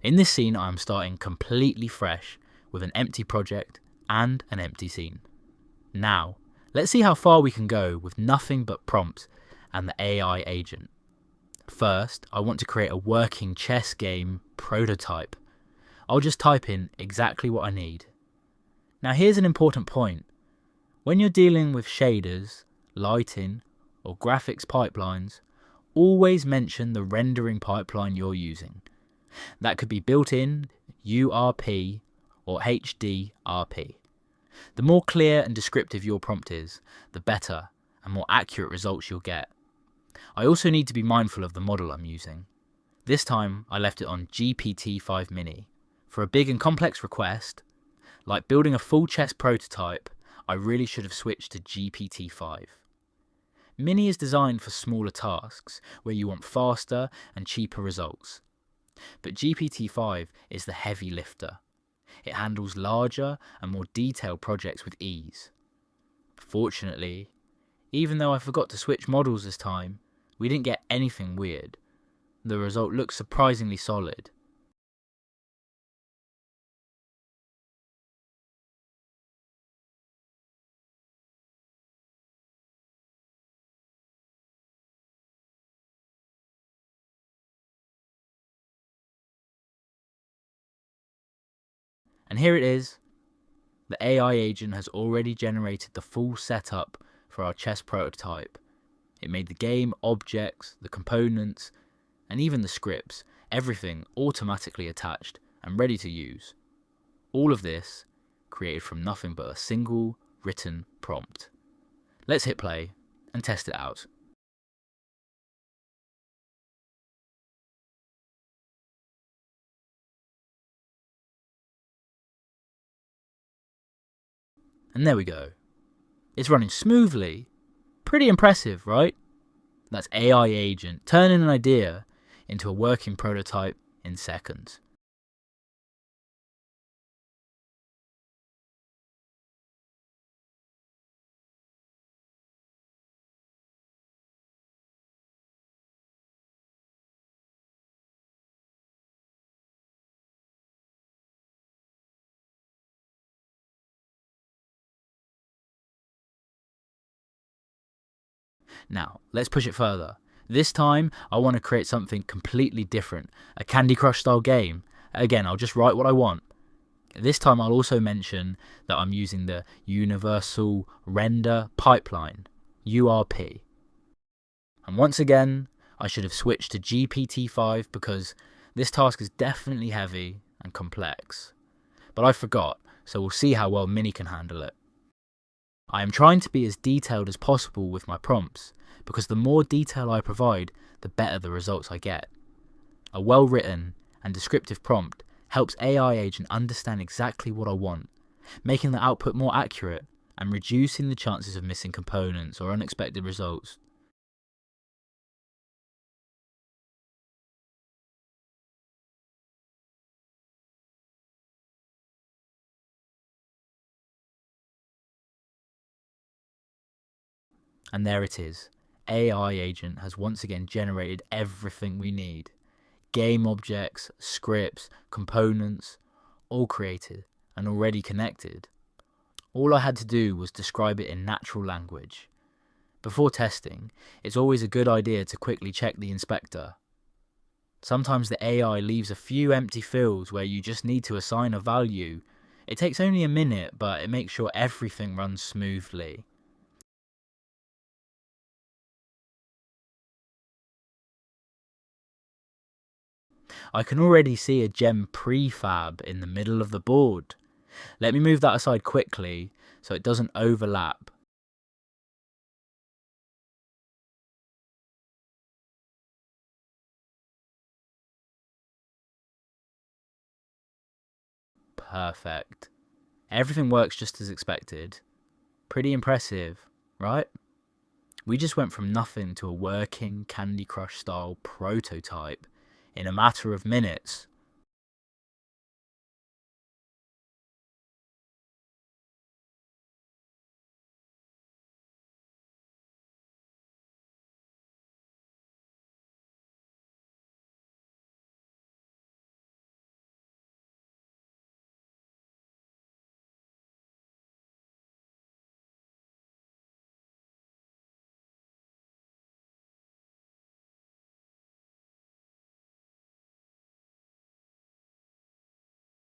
In this scene, I am starting completely fresh with an empty project and an empty scene. Now, let's see how far we can go with nothing but prompts and the AI agent. First, I want to create a working chess game prototype. I'll just type in exactly what I need. Now here's an important point. When you're dealing with shaders, lighting, or graphics pipelines, always mention the rendering pipeline you're using. That could be built-in, URP, or HDRP. The more clear and descriptive your prompt is, the better and more accurate results you'll get. I also need to be mindful of the model I'm using. This time I left it on GPT-5 Mini. For a big and complex request, like building a full chess prototype, I really should have switched to GPT-5. Mini is designed for smaller tasks where you want faster and cheaper results. But GPT-5 is the heavy lifter. It handles larger and more detailed projects with ease. Fortunately, even though I forgot to switch models this time, we didn't get anything weird. The result looks surprisingly solid. And here it is. The AI agent has already generated the full setup for our chess prototype. It made the game, objects, the components, and even the scripts, everything automatically attached and ready to use. All of this created from nothing but a single written prompt. Let's hit play and test it out. And there we go. It's running smoothly. Pretty impressive, right? That's AI agent turning an idea into a working prototype in seconds. Now, let's push it further. This time, I want to create something completely different, a Candy Crush style game. Again, I'll just write what I want. This time I'll also mention that I'm using the Universal Render Pipeline, URP. And once again, I should have switched to GPT-5 because this task is definitely heavy and complex. But I forgot, so we'll see how well Mini can handle it. I am trying to be as detailed as possible with my prompts, because the more detail I provide, the better the results I get. A well-written and descriptive prompt helps AI agent understand exactly what I want, making the output more accurate and reducing the chances of missing components or unexpected results. And there it is. AI agent has once again generated everything we need. Game objects, scripts, components, all created and already connected. All I had to do was describe it in natural language. Before testing, it's always a good idea to quickly check the inspector. Sometimes the AI leaves a few empty fields where you just need to assign a value. It takes only a minute, but it makes sure everything runs smoothly. I can already see a gem prefab in the middle of the board. Let me move that aside quickly so it doesn't overlap. Perfect. Everything works just as expected. Pretty impressive, right? We just went from nothing to a working Candy Crush style prototype in a matter of minutes.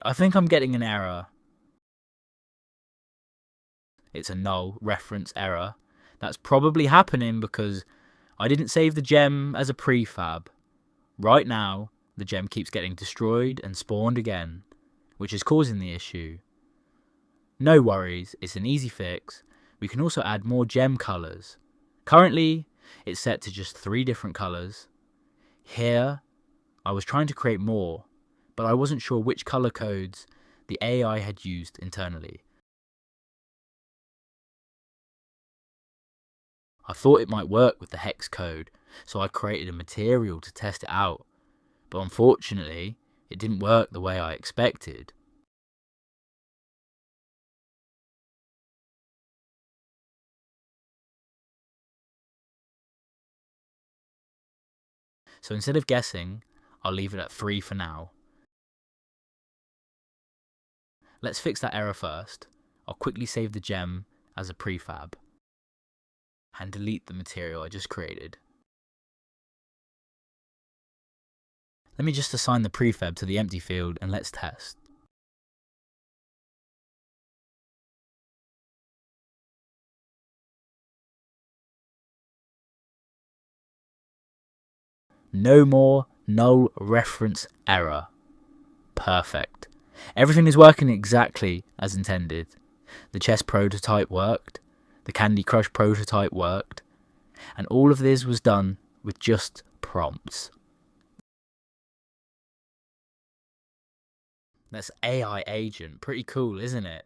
I think I'm getting an error. It's a null reference error. That's probably happening because I didn't save the gem as a prefab. Right now, the gem keeps getting destroyed and spawned again, which is causing the issue. No worries, it's an easy fix. We can also add more gem colours. Currently, it's set to just 3 different colours. Here, I was trying to create more, but I wasn't sure which colour codes the AI had used internally. I thought it might work with the hex code, so I created a material to test it out, but unfortunately, it didn't work the way I expected. So instead of guessing, I'll leave it at 3 for now. Let's fix that error first. I'll quickly save the gem as a prefab and delete the material I just created. Let me just assign the prefab to the empty field and let's test. No more null reference error. Perfect. Everything is working exactly as intended. The chess prototype worked, the Candy Crush prototype worked, and all of this was done with just prompts. That's AI agent, pretty cool, isn't it?